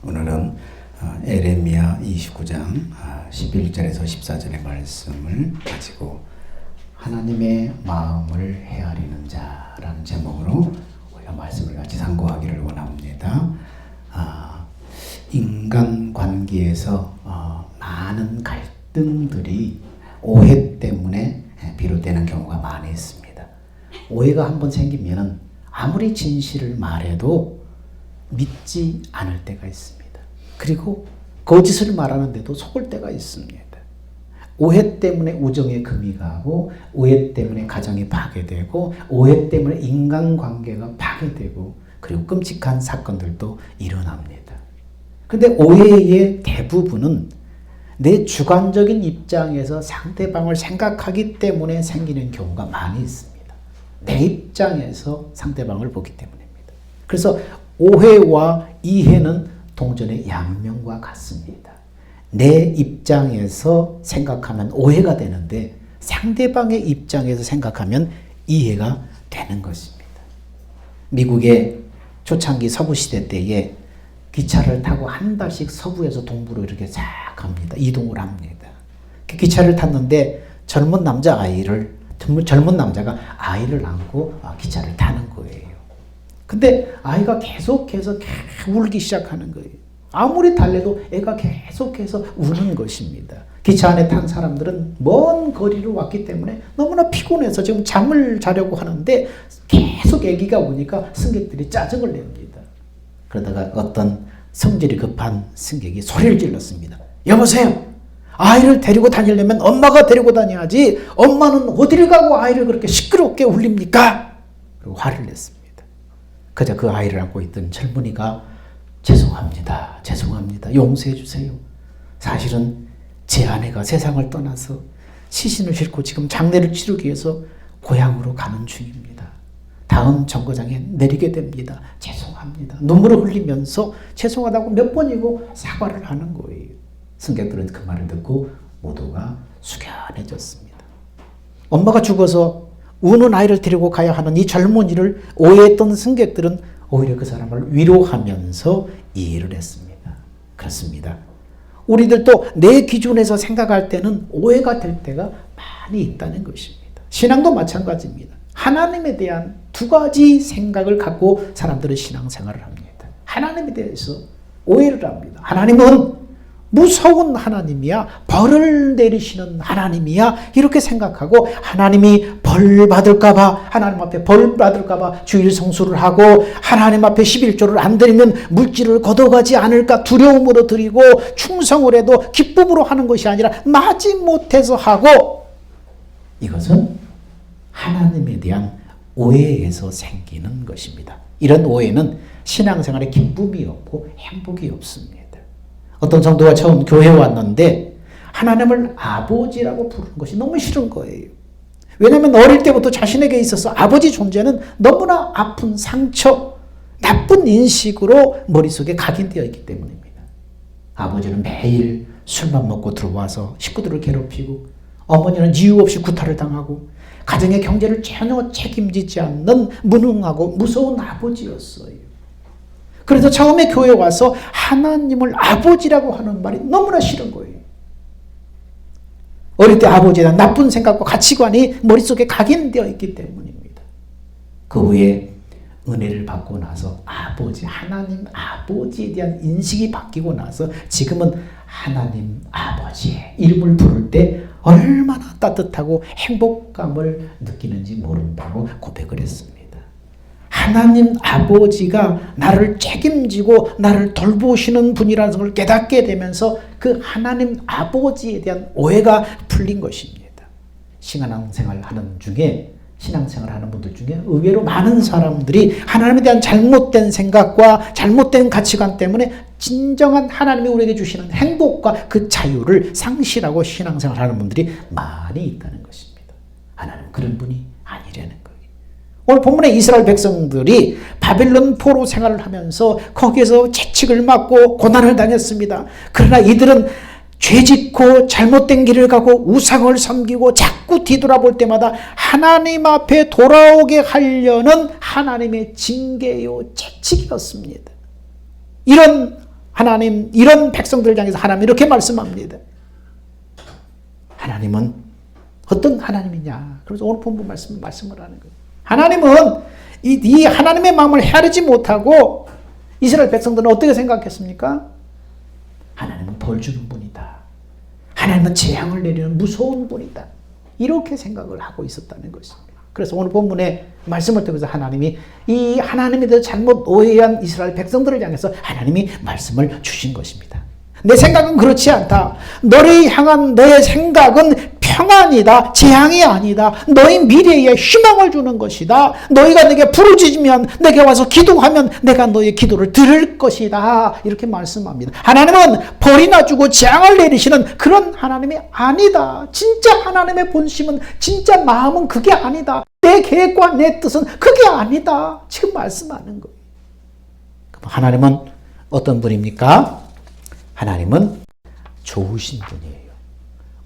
오늘은 에레미야 29장 11절에서 14절의 말씀을 가지고 하나님의 마음을 헤아리는 자라는 제목으로 우리가 말씀을 같이 상고하기를 원합니다. 인간관계에서 많은 갈등들이 오해 때문에 비롯되는 경우가 많이 있습니다. 오해가 한번 생기면 아무리 진실을 말해도 믿지 않을 때가 있습니다. 그리고 거짓을 말하는데도 속을 때가 있습니다. 오해 때문에 우정에 금이 가고, 오해 때문에 가정이 파괴되고, 오해 때문에 인간관계가 파괴되고, 그리고 끔찍한 사건들도 일어납니다. 그런데 오해의 대부분은 내 주관적인 입장에서 상대방을 생각하기 때문에 생기는 경우가 많이 있습니다. 내 입장에서 상대방을 보기 때문입니다. 그래서 오해와 이해는 동전의 양면과 같습니다. 내 입장에서 생각하면 오해가 되는데 상대방의 입장에서 생각하면 이해가 되는 것입니다. 미국의 초창기 서부시대 때에 기차를 타고 한 달씩 서부에서 동부로 이렇게 쫙 갑니다. 이동을 합니다. 기차를 탔는데 젊은 남자가 아이를 안고 기차를 타는 거예요. 근데 아이가 계속해서 울기 시작하는 거예요. 아무리 달래도 애가 계속해서 우는 것입니다. 기차 안에 탄 사람들은 먼 거리로 왔기 때문에 너무나 피곤해서 지금 잠을 자려고 하는데 계속 애기가 우니까 승객들이 짜증을 냅니다. 그러다가 어떤 성질이 급한 승객이 소리를 질렀습니다. 여보세요! 아이를 데리고 다니려면 엄마가 데리고 다녀야지 엄마는 어디를 가고 아이를 그렇게 시끄럽게 울립니까? 그리고 화를 냈습니다. 그저 그 아이를 안고 있던 젊은이가 죄송합니다. 용서해 주세요. 사실은 제 아내가 세상을 떠나서 시신을 싣고 지금 장례를 치르기 위해서 고향으로 가는 중입니다. 다음 정거장에 내리게 됩니다. 죄송합니다. 눈물을 흘리면서 죄송하다고 몇 번이고 사과를 하는 거예요. 승객들은 그 말을 듣고 모두가 숙연해졌습니다. 엄마가 죽어서 우는 아이를 데리고 가야 하는 이 젊은이를 오해했던 승객들은 오히려 그 사람을 위로하면서 이해를 했습니다. 그렇습니다. 우리들도 내 기준에서 생각할 때는 오해가 될 때가 많이 있다는 것입니다. 신앙도 마찬가지입니다. 하나님에 대한 두 가지 생각을 갖고 사람들은 신앙생활을 합니다. 하나님에 대해서 오해를 합니다. 하나님은 무서운 하나님이야, 벌을 내리시는 하나님이야, 이렇게 생각하고 하나님이 벌 받을까봐, 하나님 앞에 벌 받을까봐 주일 성수를 하고 하나님 앞에 11조를 안 드리면 물질을 걷어가지 않을까 두려움으로 드리고 충성을 해도 기쁨으로 하는 것이 아니라 마지못해서 하고, 이것은 하나님에 대한 오해에서 생기는 것입니다. 이런 오해는 신앙생활에 기쁨이 없고 행복이 없습니다. 어떤 성도가 처음 교회에 왔는데 하나님을 아버지라고 부르는 것이 너무 싫은 거예요. 왜냐하면 어릴 때부터 자신에게 있어서 아버지 존재는 너무나 아픈 상처, 나쁜 인식으로 머릿속에 각인되어 있기 때문입니다. 아버지는 매일 술만 먹고 들어와서 식구들을 괴롭히고, 어머니는 이유 없이 구타를 당하고 가정의 경제를 전혀 책임지지 않는 무능하고 무서운 아버지였어요. 그래서 처음에 교회에 와서 하나님을 아버지라고 하는 말이 너무나 싫은 거예요. 어릴 때 아버지에 대한 나쁜 생각과 가치관이 머릿속에 각인되어 있기 때문입니다. 그 후에 은혜를 받고 나서 하나님 아버지에 대한 인식이 바뀌고 나서 지금은 하나님 아버지의 이름을 부를 때 얼마나 따뜻하고 행복감을 느끼는지 모른다고 고백을 했습니다. 하나님 아버지가 나를 책임지고 나를 돌보시는 분이라는 것을 깨닫게 되면서 그 하나님 아버지에 대한 오해가 풀린 것입니다. 신앙생활 하는 분들 중에 의외로 많은 사람들이 하나님에 대한 잘못된 생각과 잘못된 가치관 때문에 진정한 하나님이 우리에게 주시는 행복과 그 자유를 상실하고 신앙생활 하는 분들이 많이 있다는 것입니다. 하나님은 그런 분이 아니라는 거예요. 오늘 본문에 이스라엘 백성들이 바벨론 포로 생활을 하면서 거기에서 채찍을 맞고 고난을 당했습니다. 그러나 이들은 죄짓고 잘못된 길을 가고 우상을 섬기고 자꾸 뒤돌아볼 때마다 하나님 앞에 돌아오게 하려는 하나님의 징계요 채찍이었습니다. 이런 하나님, 이런 백성들을 향해서 하나님 이렇게 말씀합니다. 하나님은 어떤 하나님이냐? 그래서 오늘 본문 말씀을 하는 거예요. 하나님은 이 하나님의 마음을 헤아리지 못하고 이스라엘 백성들은 어떻게 생각했습니까? 하나님은 벌 주는 분이다. 하나님은 재앙을 내리는 무서운 분이다. 이렇게 생각을 하고 있었다는 것입니다. 그래서 오늘 본문의 말씀을 통해서 하나님이 이 하나님에 대해서 잘못 오해한 이스라엘 백성들을 향해서 하나님이 말씀을 주신 것입니다. 내 생각은 그렇지 않다. 너를 향한 너의 생각은 평안이다. 재앙이 아니다. 너희 미래에 희망을 주는 것이다. 너희가 내게 부르짖으면 내게 와서 기도하면 내가 너의 기도를 들을 것이다. 이렇게 말씀합니다. 하나님은 벌이나 주고 재앙을 내리시는 그런 하나님이 아니다. 진짜 하나님의 본심은, 진짜 마음은 그게 아니다. 내 계획과 내 뜻은 그게 아니다. 지금 말씀하는 거예요. 하나님은 어떤 분입니까? 하나님은 좋으신 분이에요.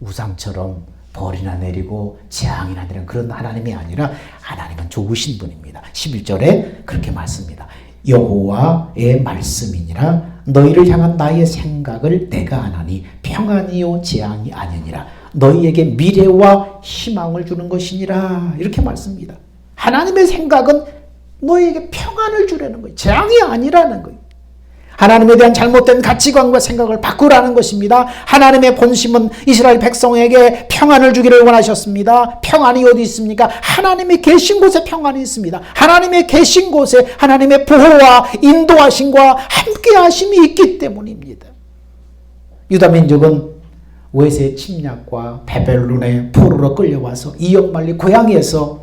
우상처럼 벌이나 내리고 재앙이나 내리는 그런 하나님이 아니라 하나님은 좋으신 분입니다. 11절에 그렇게 말씀합니다. 여호와의 말씀이니라 너희를 향한 나의 생각을 내가 아나니 평안이요 재앙이 아니니라 너희에게 미래와 희망을 주는 것이니라 이렇게 말씀합니다. 하나님의 생각은 너희에게 평안을 주려는 거예요. 재앙이 아니라는 거예요. 하나님에 대한 잘못된 가치관과 생각을 바꾸라는 것입니다. 하나님의 본심은 이스라엘 백성에게 평안을 주기를 원하셨습니다. 평안이 어디 있습니까? 하나님이 계신 곳에 평안이 있습니다. 하나님의 계신 곳에 하나님의 보호와 인도하심과 함께하심이 있기 때문입니다. 유다 민족은 외세 침략과 바벨론의 포로로 끌려와서 이역만리 고향에서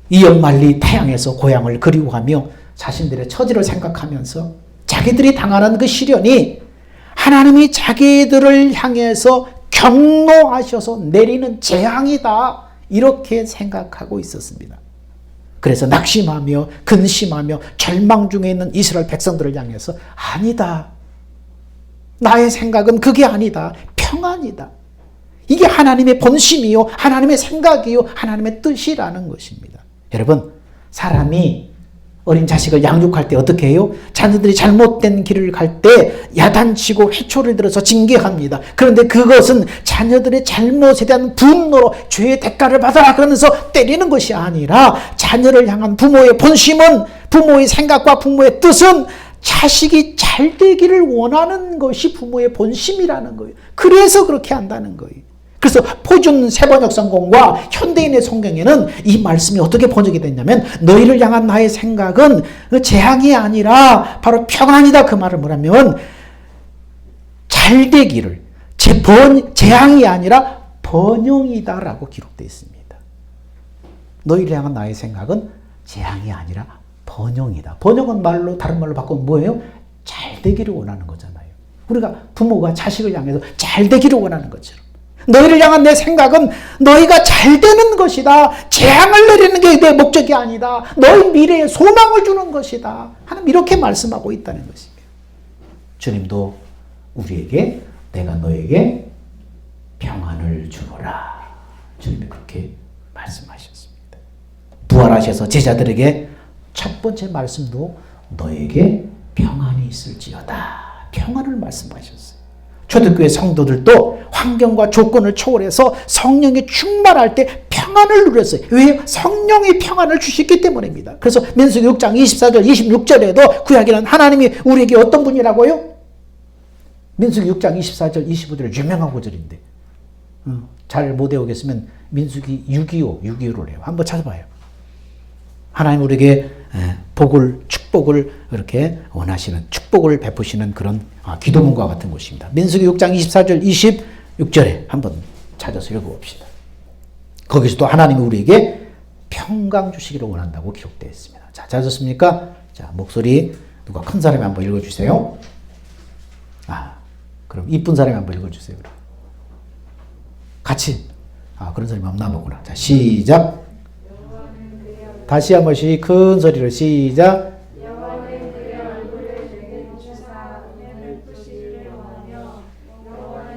이역만리 타향에서 고향을 그리워하며 자신들의 처지를 생각하면서 자기들이 당하는 그 시련이 하나님이 자기들을 향해서 경노하셔서 내리는 재앙이다 이렇게 생각하고 있었습니다. 그래서 낙심하며 근심하며 절망 중에 있는 이스라엘 백성들을 향해서 아니다. 나의 생각은 그게 아니다. 평안이다. 이게 하나님의 본심이요. 하나님의 생각이요. 하나님의 뜻이라는 것입니다. 여러분, 사람이 어린 자식을 양육할 때 어떻게 해요? 자녀들이 잘못된 길을 갈 때 야단치고 회초를 들어서 징계합니다. 그런데 그것은 자녀들의 잘못에 대한 분노로 죄의 대가를 받아라 그러면서 때리는 것이 아니라 자녀를 향한 부모의 본심은, 부모의 생각과 부모의 뜻은 자식이 잘 되기를 원하는 것이 부모의 본심이라는 거예요. 그래서 그렇게 한다는 거예요. 그래서 표준 세번역 성경과 현대인의 성경에는 이 말씀이 어떻게 번역이 됐냐면 너희를 향한 나의 생각은 재앙이 아니라 바로 평안이다. 그 말은 뭐냐면 잘 되기를, 재앙이 아니라 번영이다라고 기록되어 있습니다. 너희를 향한 나의 생각은 재앙이 아니라 번영이다. 번영은 말로, 다른 말로 바꾸면 뭐예요? 잘 되기를 원하는 거잖아요. 우리가 부모가 자식을 향해서 잘 되기를 원하는 것처럼 너희를 향한 내 생각은 너희가 잘 되는 것이다. 재앙을 내리는 게 내 목적이 아니다. 너희 미래에 소망을 주는 것이다. 하나님 이렇게 말씀하고 있다는 것입니다. 주님도 우리에게 내가 너에게 평안을 주노라. 주님이 그렇게 말씀하셨습니다. 부활하셔서 제자들에게 첫 번째 말씀도 너에게 평안이 있을지어다. 평안을 말씀하셨어요. 초대교회 성도들도 환경과 조건을 초월해서 성령이 충만할 때 평안을 누렸어요. 왜? 성령이 평안을 주셨기 때문입니다. 그래서 민수기 6장 24절 26절에도 구약에는 하나님이 우리에게 어떤 분이라고요? 민수기 6장 24절 25절 유명한 구절인데 잘 못 외우겠으면 민수기 625를 해요. 한번 찾아봐요. 하나님 우리에게 복을, 축복을 이렇게 원하시는, 축복을 베푸시는 그런 기도문과 같은 곳입니다. 민수기 6장 24절 26절에 한번 찾아서 읽어봅시다. 거기서도 하나님이 우리에게 평강 주시기를 원한다고 기록되어 있습니다. 자, 찾았습니까? 자, 목소리 누가 큰 사람이 한번 읽어주세요. 그럼 이쁜 사람이 한번 읽어주세요. 같이. 그런 사람이 없나 보구나. 자, 시작. 다시 한 번씩 큰 소리로 시작. 여호와는 그의 얼굴을 내게 비추사 은혜를 베푸시기를 원하며 여호와는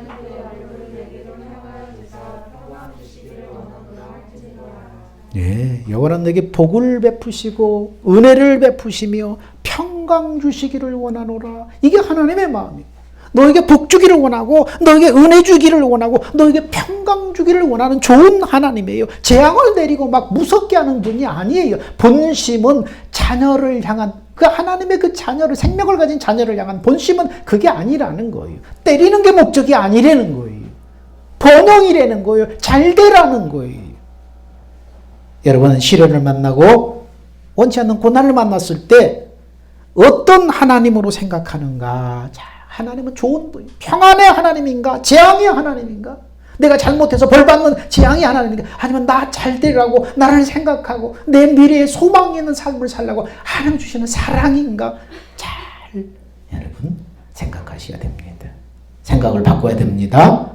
아버지는 너에게 복을 베푸시고 은혜를 베푸시며 평강 주시기를 원하노라. 이게 하나님의 마음이에요. 너에게 복 주기를 원하고 너에게 은혜 주기를 원하고 너에게 평강 주기를 원하는 좋은 하나님이에요. 재앙을 내리고 막 무섭게 하는 분이 아니에요. 본심은 자녀를 향한 그 하나님의 그 자녀를 생명을 가진 자녀를 향한 본심은 그게 아니라는 거예요. 때리는 게 목적이 아니라는 거예요. 번영이라는 거예요. 잘 되라는 거예요. 여러분 시련을 만나고 원치 않는 고난을 만났을 때 어떤 하나님으로 생각하는가? 자, 하나님은 좋은 분, 평안의 하나님인가? 재앙의 하나님인가? 내가 잘못해서 벌받는 재앙의 하나님인가? 아니면 나 잘 되라고 나를 생각하고 내 미래에 소망이 있는 삶을 살라고 하나님 주시는 사랑인가? 잘 여러분 생각하셔야 됩니다. 생각을 바꿔야 됩니다.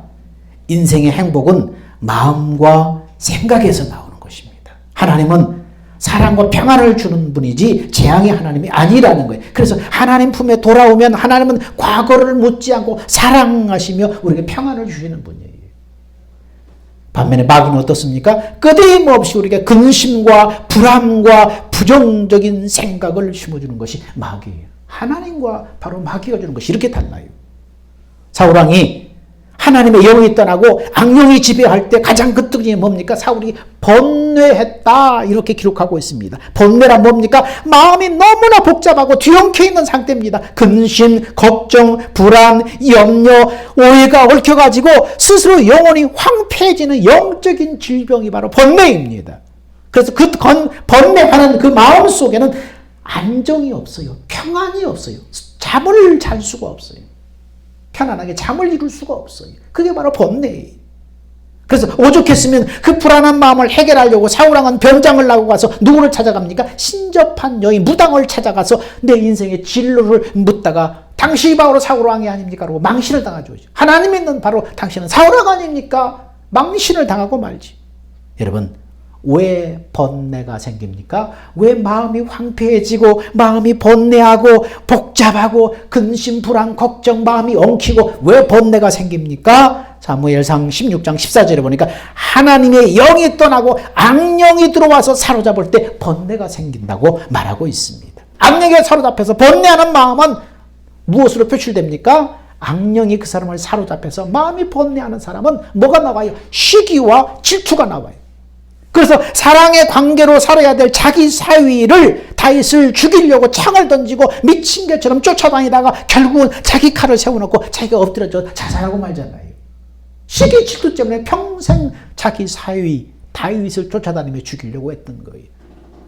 인생의 행복은 마음과 생각에서 나오는 것입니다. 하나님은 사랑과 평안을 주는 분이지 재앙의 하나님이 아니라는 거예요. 그래서 하나님 품에 돌아오면 하나님은 과거를 묻지 않고 사랑하시며 우리에게 평안을 주시는 분이에요. 반면에 마귀는 어떻습니까? 끄임없이 우리에게 근심과 불안과 부정적인 생각을 심어주는 것이 마귀예요. 하나님과 바로 마귀가 주는 것이 이렇게 달라요. 사울왕이 하나님의 영이 떠나고 악령이 지배할 때 가장 그 특징이 뭡니까? 사울이 번뇌했다 이렇게 기록하고 있습니다. 번뇌란 뭡니까? 마음이 너무나 복잡하고 뒤엉켜 있는 상태입니다. 근심, 걱정, 불안, 염려, 오해가 얽혀가지고 스스로 영혼이 황폐해지는 영적인 질병이 바로 번뇌입니다. 그래서 그 번뇌하는 그 마음 속에는 안정이 없어요. 평안이 없어요. 잠을 잘 수가 없어요. 편안하게 잠을 이룰 수가 없어요. 그게 바로 번뇌예요. 그래서 오죽했으면 그 불안한 마음을 해결하려고 사울왕은 변장을 나고 가서 누구를 찾아갑니까? 신접한 여인 무당을 찾아가서 내 인생의 진로를 묻다가 당신이 바로 사울왕이 아닙니까? 라고 망신을 당하죠. 하나님 있는 바로 당신은 사울왕 아닙니까? 망신을 당하고 말지. 여러분 왜 번뇌가 생깁니까? 왜 마음이 황폐해지고 마음이 번뇌하고 복잡하고 근심, 불안, 걱정, 마음이 엉키고 왜 번뇌가 생깁니까? 사무엘상 16장 14절에 보니까 하나님의 영이 떠나고 악령이 들어와서 사로잡을 때 번뇌가 생긴다고 말하고 있습니다. 악령에 사로잡혀서 번뇌하는 마음은 무엇으로 표출됩니까? 악령이 그 사람을 사로잡혀서 마음이 번뇌하는 사람은 뭐가 나와요? 시기와 질투가 나와요. 그래서 사랑의 관계로 살아야 될 자기 사위를 다윗을 죽이려고 창을 던지고 미친 개처럼 쫓아다니다가 결국은 자기 칼을 세워놓고 자기가 엎드려져 자살하고 말잖아요. 시기 질투 때문에 평생 자기 사위 다윗을 쫓아다니며 죽이려고 했던 거예요.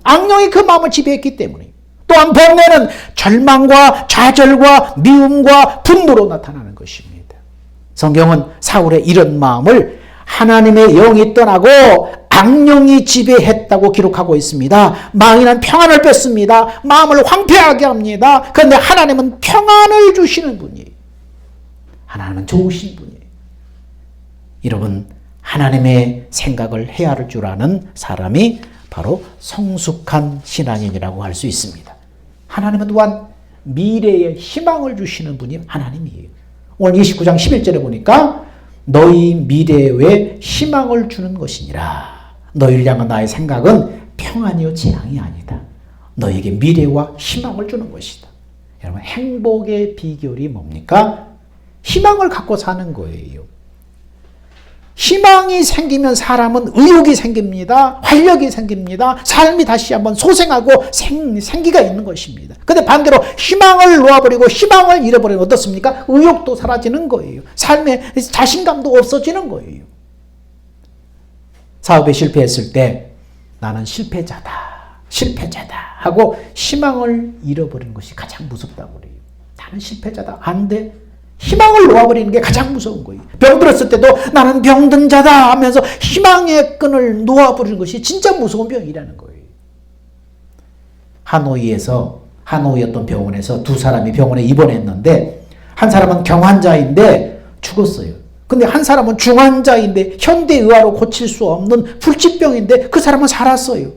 악령이 그 마음을 지배했기 때문에. 또한 번뇌는 절망과 좌절과 미움과 분노로 나타나는 것입니다. 성경은 사울의 이런 마음을 하나님의 영이 떠나고 악령이 지배했다고 기록하고 있습니다. 마귀는 평안을 뺏습니다. 마음을 황폐하게 합니다. 그런데 하나님은 평안을 주시는 분이에요. 하나님은 좋으신 분이에요. 여러분 하나님의 생각을 헤아릴 줄 아는 사람이 바로 성숙한 신앙인이라고 할 수 있습니다. 하나님은 또한 미래에 희망을 주시는 분이 하나님이에요. 오늘 29장 11절에 보니까 너희 미래에 희망을 주는 것이니라. 너희를 향한 나의 생각은 평안이요 재앙이 아니다. 너에게 미래와 희망을 주는 것이다. 여러분 행복의 비결이 뭡니까? 희망을 갖고 사는 거예요. 희망이 생기면 사람은 의욕이 생깁니다. 활력이 생깁니다. 삶이 다시 한번 소생하고 생기가 있는 것입니다. 근데 반대로 희망을 놓아버리고 희망을 잃어버리면 어떻습니까? 의욕도 사라지는 거예요. 삶에 자신감도 없어지는 거예요. 사업에 실패했을 때 나는 실패자다 하고 희망을 잃어버리는 것이 가장 무섭다고 그래요. 나는 실패자다. 안 돼. 희망을 놓아버리는 게 가장 무서운 거예요. 병들었을 때도 나는 병든 자다 하면서 희망의 끈을 놓아버리는 것이 진짜 무서운 병이라는 거예요. 하노이 어떤 병원에서 두 사람이 병원에 입원했는데 한 사람은 경환자인데 죽었어요. 근데 한 사람은 중환자인데 현대의학으로 고칠 수 없는 불치병인데 그 사람은 살았어요.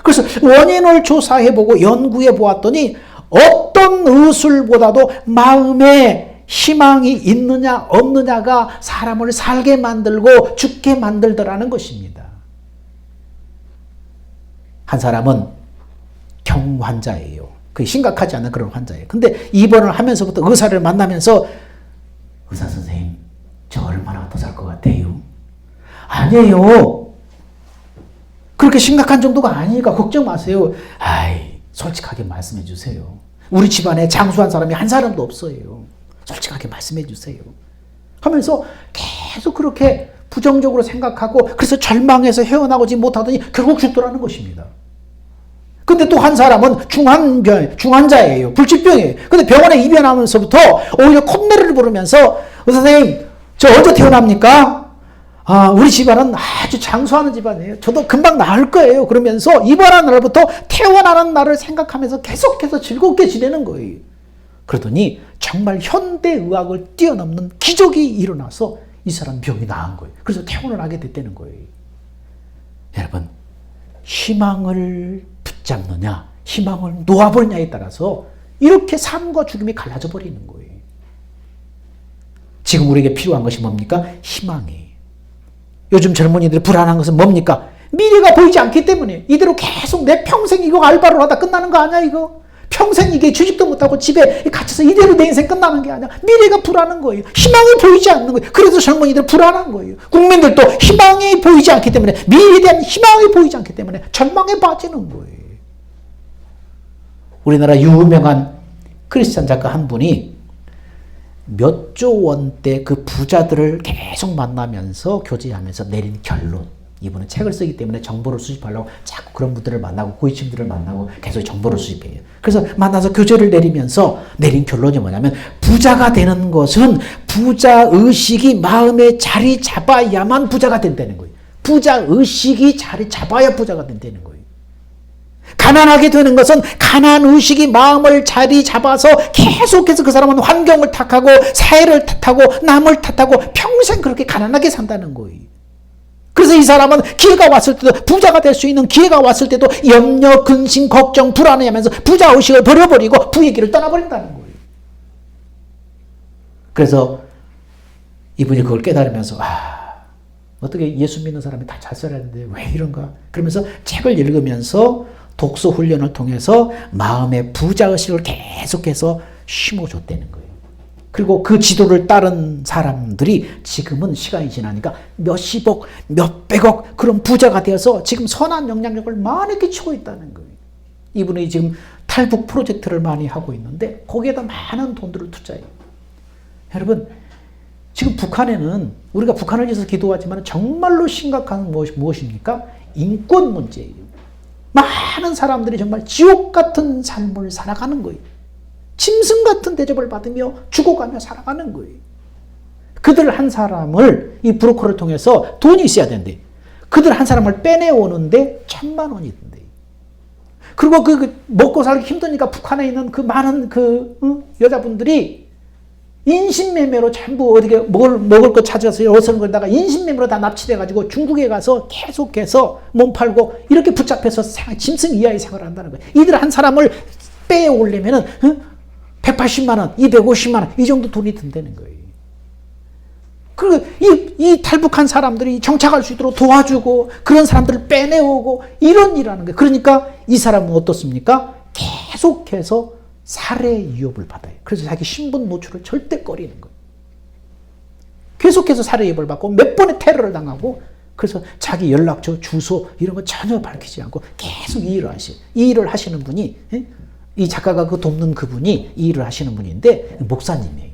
그래서 원인을 조사해보고 연구해보았더니 어떤 의술보다도 마음에 희망이 있느냐 없느냐가 사람을 살게 만들고 죽게 만들더라는 것입니다. 한 사람은 경환자예요. 그게 심각하지 않은 그런 환자예요. 근데 입원을 하면서부터 의사를 만나면서 의사 선생님, 저 얼마나 더 살 것 같아요? 아니에요. 그렇게 심각한 정도가 아니니까 걱정 마세요. 아이, 솔직하게 말씀해 주세요. 우리 집안에 장수한 사람이 한 사람도 없어요. 솔직하게 말씀해 주세요. 하면서 계속 그렇게 부정적으로 생각하고 그래서 절망해서 헤어나오지 못하더니 결국 죽더라는 것입니다. 근데 또 한 사람은 중환자예요. 불치병이에요. 근데 병원에 입원하면서부터 오히려 콧노래를 부르면서 의사 선생님, 저 언제 태어납니까? 우리 집안은 아주 장수하는 집안이에요. 저도 금방 나을 거예요. 그러면서 입원하는 날부터 태어나는 날을 생각하면서 계속해서 즐겁게 지내는 거예요. 그러더니 정말 현대의학을 뛰어넘는 기적이 일어나서 이 사람 병이 나은 거예요. 그래서 퇴원을 하게 됐다는 거예요. 여러분, 희망을 붙잡느냐, 희망을 놓아버리냐에 따라서 이렇게 삶과 죽음이 갈라져 버리는 거예요. 지금 우리에게 필요한 것이 뭡니까? 희망이에요. 요즘 젊은이들이 불안한 것은 뭡니까? 미래가 보이지 않기 때문에 이대로 계속 내 평생 이거 알바로 하다 끝나는 거 아니야 이거? 평생 이게 주식도 못하고 집에 갇혀서 이대로 내 인생 끝나는 게 아니야. 미래가 불안한 거예요. 희망이 보이지 않는 거예요. 그래서 젊은이들 불안한 거예요. 국민들도 희망이 보이지 않기 때문에, 미래에 대한 희망이 보이지 않기 때문에 절망에 빠지는 거예요. 우리나라 유명한 크리스찬 작가 한 분이 몇 조 원대 그 부자들을 계속 만나면서 교제하면서 내린 결론. 이분은 책을 쓰기 때문에 정보를 수집하려고 자꾸 그런 분들을 만나고 고위층들을 만나고 계속 정보를 수집해요. 그래서 만나서 교제를 내리면서 내린 결론이 뭐냐면 부자가 되는 것은 부자의식이 마음에 자리 잡아야만 부자가 된다는 거예요. 부자의식이 자리 잡아야 부자가 된다는 거예요. 가난하게 되는 것은 가난의식이 마음을 자리 잡아서 계속해서 그 사람은 환경을 탓하고 사회를 탓하고 남을 탓하고 평생 그렇게 가난하게 산다는 거예요. 그래서 이 사람은 기회가 왔을 때도 부자가 될 수 있는 기회가 왔을 때도 염려, 근심, 걱정, 불안해하면서 부자의식을 버려버리고 부의 길을 떠나버린다는 거예요. 그래서 이분이 그걸 깨달으면서 어떻게 예수 믿는 사람이 다 잘 살아야 되는데 왜 이런가? 그러면서 책을 읽으면서 독서 훈련을 통해서 마음의 부자의식을 계속해서 심어줬다는 거예요. 그리고 그 지도를 따른 사람들이 지금은 시간이 지나니까 몇십억, 몇백억 그런 부자가 되어서 지금 선한 영향력을 많이 끼치고 있다는 거예요. 이분이 지금 탈북 프로젝트를 많이 하고 있는데 거기에다 많은 돈들을 투자해요. 여러분, 지금 북한에는 우리가 북한을 위해서 기도하지만 정말로 심각한 것이 무엇입니까? 인권 문제예요. 많은 사람들이 정말 지옥 같은 삶을 살아가는 거예요. 짐승 같은 대접을 받으며 죽어가며 살아가는 거예요. 그들 한 사람을 이 브로커를 통해서 돈이 있어야 된대. 그들 한 사람을 빼내오는데 1,000만 원이 든대. 그리고 먹고 살기 힘드니까 북한에 있는 그 많은 여자분들이 인신매매로 전부 어디게 먹을 거 찾아서 어선 걸다가 인신매매로 다 납치돼가지고 중국에 가서 계속해서 몸 팔고 이렇게 붙잡혀서 짐승 이하의 생활을 한다는 거예요. 이들 한 사람을 빼오려면은 180만 원, 250만 원 이 정도 돈이 든다는 거예요. 그리고 이 탈북한 사람들이 정착할 수 있도록 도와주고 그런 사람들을 빼내오고 이런 일하는 거예요. 그러니까 이 사람은 어떻습니까? 계속해서 살해 위협을 받아요. 그래서 자기 신분 노출을 절대 꺼리는 거예요. 계속해서 살해 위협을 받고 몇 번의 테러를 당하고 그래서 자기 연락처, 주소 이런 거 전혀 밝히지 않고 계속 이 일을 하셔요. 이 일을 하시는 분이 이 작가가 돕는 그분이 이 일을 하시는 분인데 목사님이에요.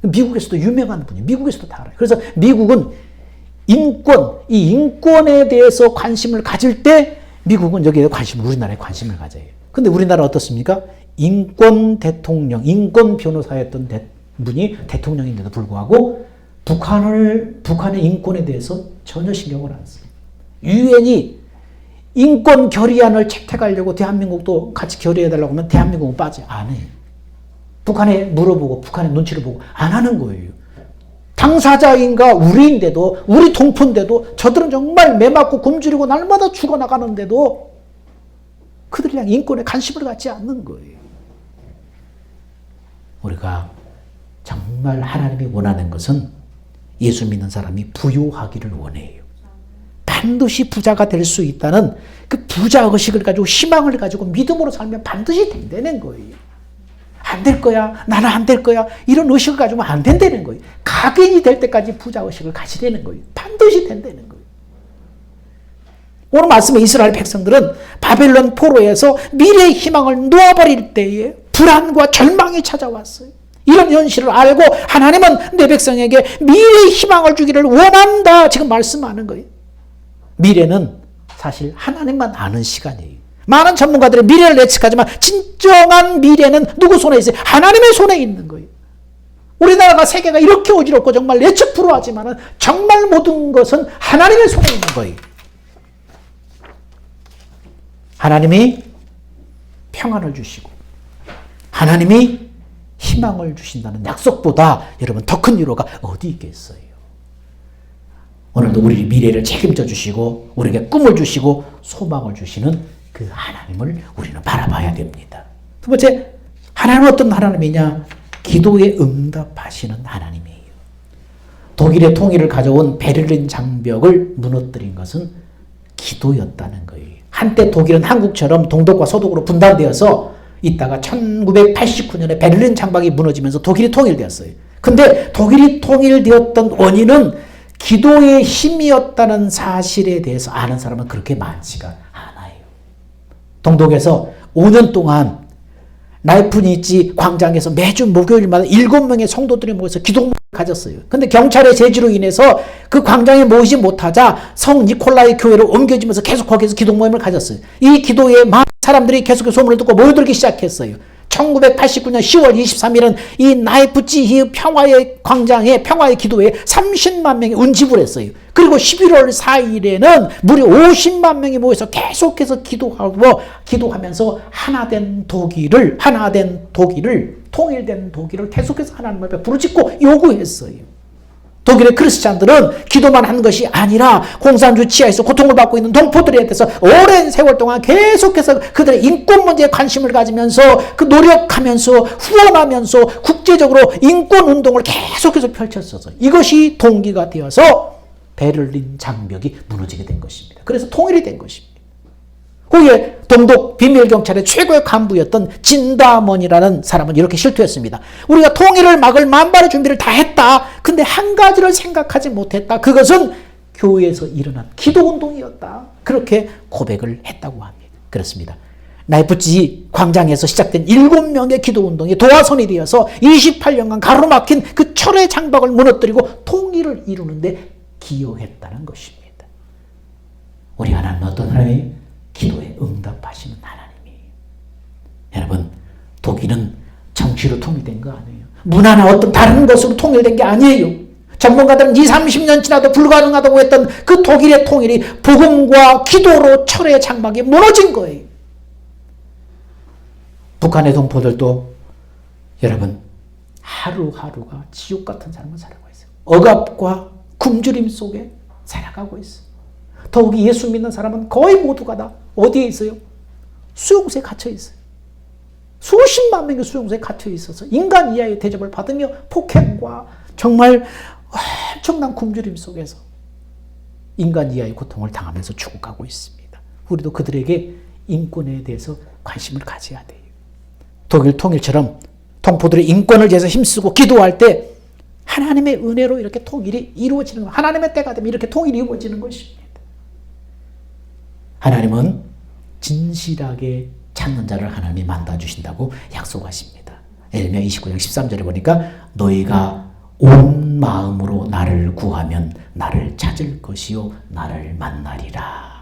미국에서도 유명한 분이에요. 미국에서도 다 알아요. 그래서 미국은 이 인권에 대해서 관심을 가질 때 미국은 여기에 우리나라에 관심을 가져요. 근데 우리나라 어떻습니까? 인권 대통령, 인권 변호사였던 분이 대통령인데도 불구하고 북한의 인권에 대해서 전혀 신경을 안 써요. 유엔이 인권 결의안을 채택하려고 대한민국도 같이 결의해달라고 하면 대한민국은 빠져. 안 해요. 북한에 물어보고 북한의 눈치를 보고 안 하는 거예요. 당사자인가 우리인데도 우리 동포인데도 저들은 정말 매 맞고 굶주리고 날마다 죽어나가는데도 그들이 그냥 인권에 관심을 갖지 않는 거예요. 우리가 정말 하나님이 원하는 것은 예수 믿는 사람이 부유하기를 원해요. 반드시 부자가 될 수 있다는 그 부자 의식을 가지고 희망을 가지고 믿음으로 살면 반드시 된다는 거예요. 안 될 거야. 나는 안 될 거야. 이런 의식을 가지면 안 된다는 거예요. 각인이 될 때까지 부자 의식을 가지려는 거예요. 반드시 된다는 거예요. 오늘 말씀에 이스라엘 백성들은 바벨론 포로에서 미래의 희망을 놓아버릴 때에 불안과 절망이 찾아왔어요. 이런 현실을 알고 하나님은 내 백성에게 미래의 희망을 주기를 원한다. 지금 말씀하는 거예요. 미래는 사실 하나님만 아는 시간이에요. 많은 전문가들이 미래를 예측하지만 진정한 미래는 누구 손에 있어요? 하나님의 손에 있는 거예요. 우리나라가 세계가 이렇게 어지럽고 정말 예측 불허하지만 정말 모든 것은 하나님의 손에 있는 거예요. 하나님이 평안을 주시고 하나님이 희망을 주신다는 약속보다 여러분 더 큰 위로가 어디 있겠어요. 오늘도 우리 미래를 책임져 주시고 우리에게 꿈을 주시고 소망을 주시는 그 하나님을 우리는 바라봐야 됩니다. 두 번째, 하나님은 어떤 하나님이냐? 기도에 응답하시는 하나님이에요. 독일의 통일을 가져온 베를린 장벽을 무너뜨린 것은 기도였다는 거예요. 한때 독일은 한국처럼 동독과 서독으로 분단되어서 있다가 1989년에 베를린 장벽이 무너지면서 독일이 통일되었어요. 근데 독일이 통일되었던 원인은 기도의 힘이었다는 사실에 대해서 아는 사람은 그렇게 많지가 않아요. 동독에서 5년 동안 라이프니츠 광장에서 매주 목요일마다 7명의 성도들이 모여서 기도모임을 가졌어요. 근데 경찰의 제지로 인해서 그 광장에 모이지 못하자 성 니콜라이 교회로 옮겨지면서 계속 거기서 기도모임을 가졌어요. 이 기도에 많은 사람들이 계속해서 소문을 듣고 모여들기 시작했어요. 1989년 10월 23일은 이 나이프치히 평화의 광장에 평화의 기도회에 30만 명이 운집을 했어요. 그리고 11월 4일에는 무려 50만 명이 모여서 계속해서 기도하면서 하나된 독일을 통일된 독일을 계속해서 하나님 앞에 부르짖고 요구했어요. 독일의 크리스찬들은 기도만 한 것이 아니라 공산주의 치하에서 고통을 받고 있는 동포들에 대해서 오랜 세월 동안 계속해서 그들의 인권 문제에 관심을 가지면서 그 노력하면서 후원하면서 국제적으로 인권 운동을 계속해서 펼쳤어서 이것이 동기가 되어서 베를린 장벽이 무너지게 된 것입니다. 그래서 통일이 된 것입니다. 후에 동독 비밀경찰의 최고의 간부였던 진다먼이라는 사람은 이렇게 실토했습니다. 우리가 통일을 막을 만반의 준비를 다 했다. 근데 한 가지를 생각하지 못했다. 그것은 교회에서 일어난 기도운동이었다. 그렇게 고백을 했다고 합니다. 그렇습니다. 나이프치 광장에서 시작된 7명의 기도운동이 도화선이 되어서 28년간 가로막힌 그 철의 장벽을 무너뜨리고 통일을 이루는데 기여했다는 것입니다. 우리 하나님은 어떤 하나님이 기도에 응답하시는 하나님이에요. 여러분, 독일은 정치로 통일된 거 아니에요. 문화나 어떤 다른 것으로 통일된 게 아니에요. 전문가들은 20, 30년 지나도 불가능하다고 했던 그 독일의 통일이 복음과 기도로 철의 장막이 무너진 거예요. 북한의 동포들도 여러분 하루하루가 지옥 같은 삶을 살아가고 있어요. 억압과 굶주림 속에 살아가고 있어요. 더욱이 예수 믿는 사람은 거의 모두가 다 어디에 있어요? 수용소에 갇혀 있어요. 수십만 명이 수용소에 갇혀 있어서 인간 이하의 대접을 받으며 폭행과 정말 엄청난 굶주림 속에서 인간 이하의 고통을 당하면서 죽어가고 있습니다. 우리도 그들에게 인권에 대해서 관심을 가져야 돼요. 독일 통일처럼 동포들의 인권을 위해서 힘쓰고 기도할 때 하나님의 은혜로 이렇게 통일이 이루어지는 거예요. 하나님의 때가 되면 이렇게 통일이 이루어지는 것입니다. 하나님은 진실하게 찾는 자를 하나님이 만나주신다고 약속하십니다. 에레미야 29장 13절에 보니까 너희가 온 마음으로 나를 구하면 나를 찾을 것이요 나를 만나리라.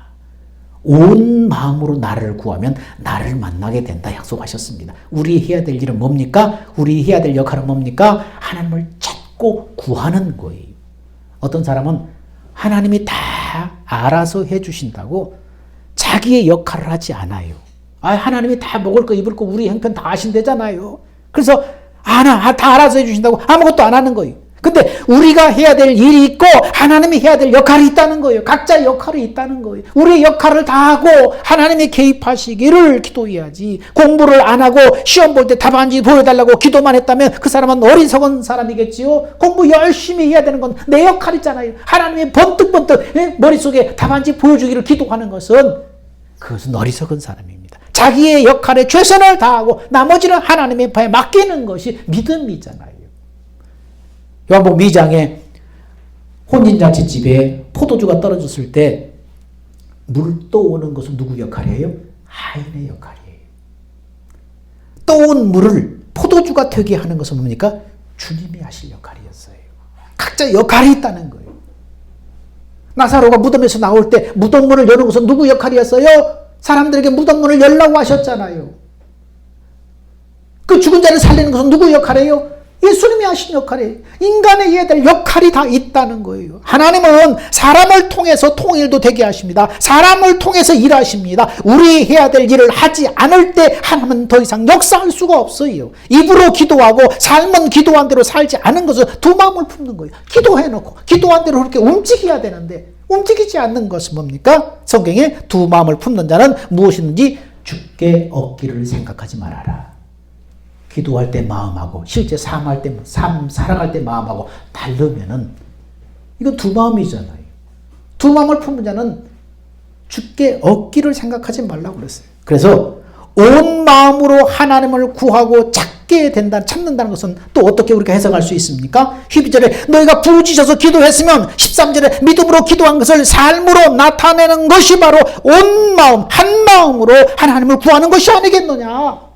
온 마음으로 나를 구하면 나를 만나게 된다 약속하셨습니다. 우리 해야 될 일은 뭡니까? 우리 해야 될 역할은 뭡니까? 하나님을 찾고 구하는 거예요. 어떤 사람은 하나님이 다 알아서 해주신다고 자기의 역할을 하지 않아요. 하나님이 다 먹을 거 입을 거 우리 형편 다 하신대잖아요. 그래서 다 알아서 해주신다고 아무것도 안 하는 거예요. 근데 우리가 해야 될 일이 있고 하나님이 해야 될 역할이 있다는 거예요. 각자 역할이 있다는 거예요. 우리의 역할을 다하고 하나님이 개입하시기를 기도해야지. 공부를 안 하고 시험 볼 때 답안지 보여달라고 기도만 했다면 그 사람은 어리석은 사람이겠지요. 공부 열심히 해야 되는 건 내 역할이잖아요. 하나님이 번뜩번뜩 머릿속에 답안지 보여주기를 기도하는 것은 그것은 어리석은 사람입니다. 자기의 역할에 최선을 다하고 나머지는 하나님의 바에 맡기는 것이 믿음이잖아요. 요한복음 2장에 혼인잔치집에 포도주가 떨어졌을 때 물 떠오는 것은 누구 역할이에요? 하인의 역할이에요. 떠온 물을 포도주가 되게 하는 것은 뭡니까? 주님이 하실 역할이었어요. 각자 역할이 있다는 거예요. 나사로가 무덤에서 나올 때 무덤문을 여는 것은 누구 역할이었어요? 사람들에게 무덤문을 열라고 하셨잖아요. 그 죽은 자를 살리는 것은 누구 역할이에요? 예수님이 하신 역할이에요. 인간의 해야 될 역할이 다 있다는 거예요. 하나님은 사람을 통해서 통일도 되게 하십니다. 사람을 통해서 일하십니다. 우리 해야 될 일을 하지 않을 때 하나님은 더 이상 역사할 수가 없어요. 입으로 기도하고 삶은 기도한 대로 살지 않은 것은 두 마음을 품는 거예요. 기도해놓고 기도한 대로 그렇게 움직여야 되는데 움직이지 않는 것은 뭡니까? 성경에 두 마음을 품는 자는 무엇이든지 주께 얻기를 생각하지 말아라. 기도할 때 마음하고 실제 삶할 때 살아갈 때 마음하고 다르면은 이건 두 마음이잖아요. 두 마음을 품는 자는 주께 얻기를 생각하지 말라고 그랬어요. 그래서 온 마음으로 하나님을 구하고 찾는다는 것은 또 어떻게 우리가 해석할 수 있습니까? 12절에 너희가 부르짖어서 기도했으면 13절에 믿음으로 기도한 것을 삶으로 나타내는 것이 바로 온 마음 한 마음으로 하나님을 구하는 것이 아니겠느냐.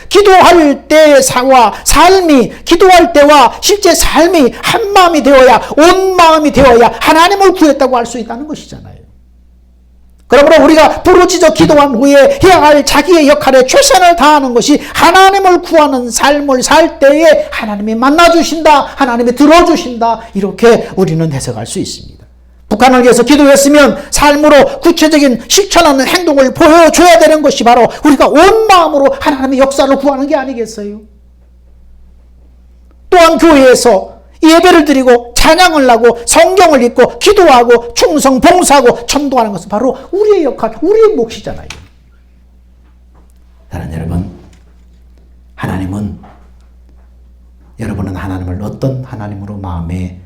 기도할 때와 삶이 기도할 때와 실제 삶이 한 마음이 되어야 온 마음이 되어야 하나님을 구했다고 할 수 있다는 것이잖아요. 그러므로 우리가 부르짖어 기도한 후에 해야 할 자기의 역할에 최선을 다하는 것이 하나님을 구하는 삶을 살 때에 하나님이 만나주신다, 하나님이 들어주신다, 이렇게 우리는 해석할 수 있습니다. 북한을 위해서 기도했으면 삶으로 구체적인 실천하는 행동을 보여줘야 되는 것이 바로 우리가 온 마음으로 하나님의 역사를 구하는 게 아니겠어요? 또한 교회에서 예배를 드리고 찬양을 하고 성경을 읽고 기도하고 충성 봉사하고 전도하는 것은 바로 우리의 역할, 우리의 몫이잖아요. 사랑하는 여러분, 여러분은 하나님을 어떤 하나님으로 마음에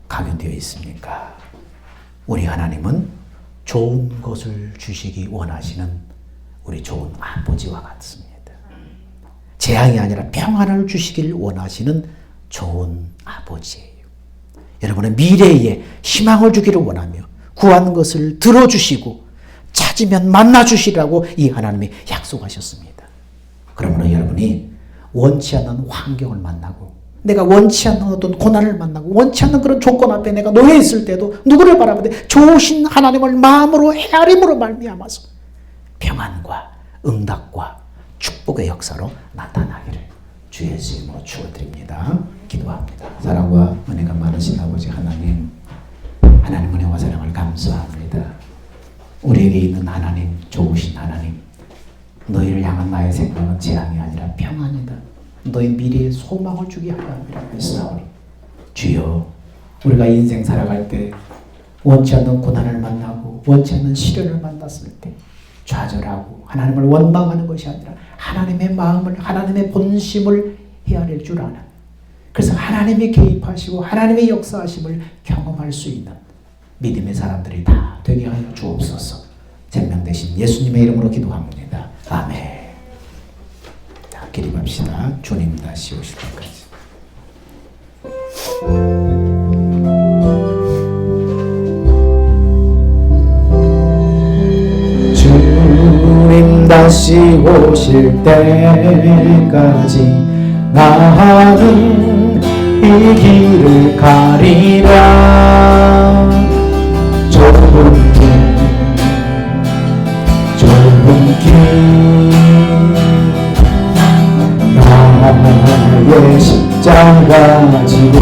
각인되어 있습니까? 우리 하나님은 좋은 것을 주시기 원하시는 우리 좋은 아버지와 같습니다. 재앙이 아니라 평안을 주시길 원하시는 좋은 아버지예요. 여러분의 미래에 희망을 주기를 원하며 구한 것을 들어주시고 찾으면 만나주시라고 이 하나님이 약속하셨습니다. 그러므로 여러분이 원치 않는 환경을 만나고 내가 원치 않는 어떤 고난을 만나고 원치 않는 그런 조건 앞에 내가 놓여 있을 때도 누구를 바라보되 좋으신 하나님을 마음으로 헤아림으로 말미암아서 평안과 응답과 축복의 역사로 나타나기를 주의 이름으로 축원드립니다. 기도합니다. 사랑과 은혜가 많으신 아버지 하나님, 하나님 은혜와 사랑을 감사합니다. 우리에게 있는 하나님, 좋으신 하나님, 너희를 향한 나의 생각은 재앙이 아니라 평안이다. 너의 미래에 소망을 주게 하려 함이라 했사오니 주여, 우리가 인생 살아갈 때 원치 않는 고난을 만나고 원치 않는 시련을 만났을 때 좌절하고 하나님을 원망하는 것이 아니라 하나님의 마음을, 하나님의 본심을 헤아릴 줄 아는, 그래서 하나님이 개입하시고 하나님의 역사하심을 경험할 수 있는 믿음의 사람들이 다 되게 하여 주옵소서. 생명 되신 예수님의 이름으로 기도합니다. 아멘. 기립합시다. 주님 다시 오실 때까지. 주님 다시 오실 때까지 나는 이 길을 가리라. 좁은 길 나의 십자가 지고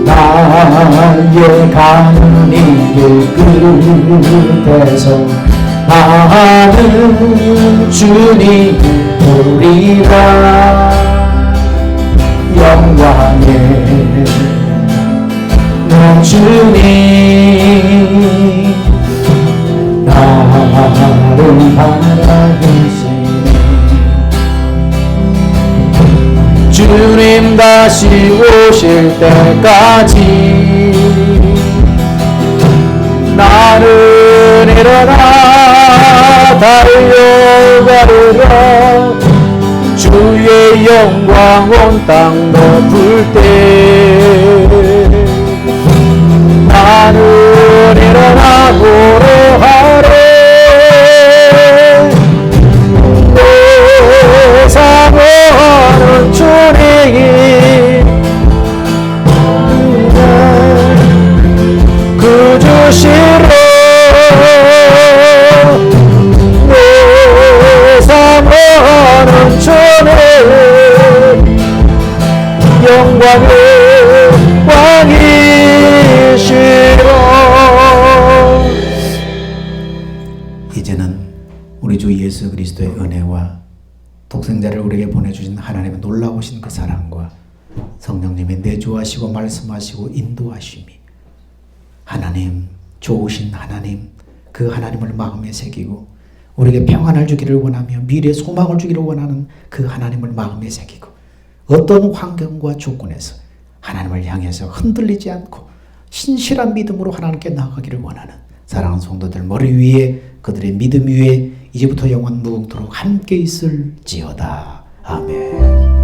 나의 가는 길 끝에서 나는 주님 보리라. 영광에 주님 나를 바라보시네. 주님 다시 오실 때까지 나는 일어나 달려가리라. 주의 영광 온 땅 덮을 때 나는 일어나 보러 하래. 내 사모하는 주님이 그 주시로 내 사모하는 주님 영광의 왕이시로. 이제는 우리 주 예수 그리스도의 은혜와 독생자를 우리에게 보내주신 하나님의 놀라우신 그 사랑과 성령님의 내주하시고 말씀하시고 인도하심이 하나님, 좋으신 하나님, 그 하나님을 마음에 새기고 우리에게 평안을 주기를 원하며 미래의 소망을 주기를 원하는 그 하나님을 마음에 새기고 어떤 환경과 조건에서 하나님을 향해서 흔들리지 않고 신실한 믿음으로 하나님께 나아가기를 원하는 사랑하는 성도들 머리 위에 그들의 믿음 위에 이제부터 영원 무궁토록 함께 있을지어다. 아멘.